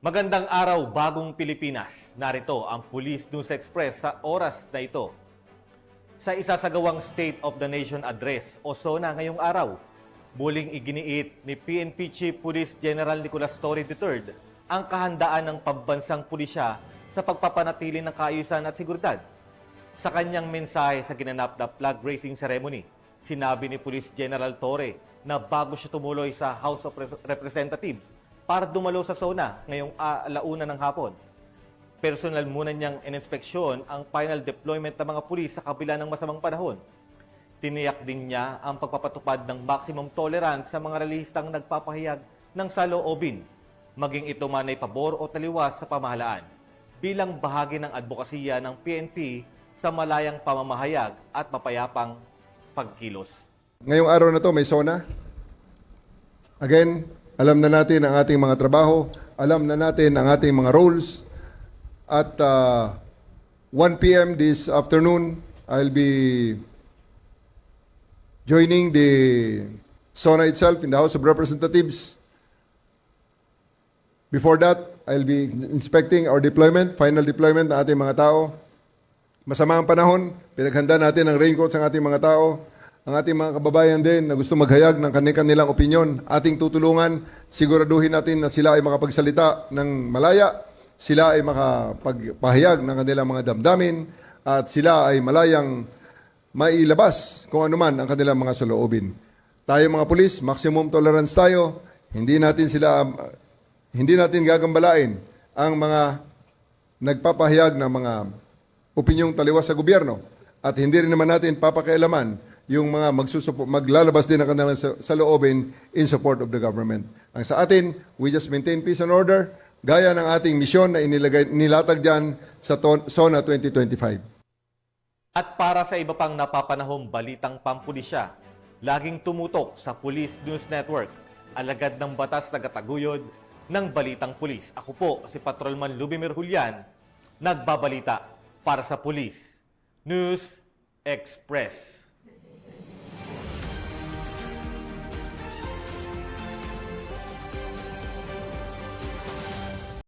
Magandang araw, bagong Pilipinas. Narito ang Police News Express sa oras na ito. Sa isasagawang State of the Nation Address o SONA ngayong araw, muling iginiit ni PNP Chief Police General Nicolas Torre III ang kahandaan ng pambansang pulisya sa pagpapanatili ng kaayusan at seguridad. Sa kanyang mensahe sa ginanap na flag raising ceremony, sinabi ni Police General Torre na bago siya tumuloy sa House of Representatives para dumalo sa SONA ngayong alauna ng hapon, personal muna niyang ininspeksyon ang final deployment ng mga pulis sa kabila ng masamang panahon. Tiniyak din niya ang pagpapatupad ng maximum tolerance sa mga relihistang nagpapahayag ng saloobin, maging ito man ay pabor o taliwas sa pamahalaan, bilang bahagi ng advokasya ng PNP sa malayang pamamahayag at mapayapang pagkilos. Ngayong araw na to may SONA. Again, alam na natin ang ating mga trabaho, alam na natin ang ating mga roles. At 1 p.m. this afternoon, I'll be joining the SONA itself in the House of Representatives. Before that, I'll be inspecting our deployment, final deployment ng ating mga tao. Masama ang panahon, pinaghanda natin ang raincoat sa ating mga tao. Ang ating mga kababayan din na gusto maghayag ng kanilang opinyon, ating tutulungan, siguraduhin natin na sila ay makapagsalita ng malaya, sila ay makapagpahayag ng kanilang mga damdamin, at sila ay malayang mailabas kung ano man ang kanilang mga saloobin. Tayo mga pulis, maximum tolerance tayo, hindi natin gagambalain ang mga nagpapahayag ng mga opinyong taliwas sa gobyerno, at hindi rin naman natin papakialaman yung mga maglalabas din ng kanilang saloobin in support of the government. Ang sa atin, we just maintain peace and order, gaya ng ating misyon na nilatag dyan sa SONA 2025. At para sa iba pang napapanahong balitang pampulisya, laging tumutok sa Police News Network, alagad ng batas na kataguyod ng Balitang Pulis. Ako po si Patrolman Lubimir Julian, nagbabalita para sa Police News Express.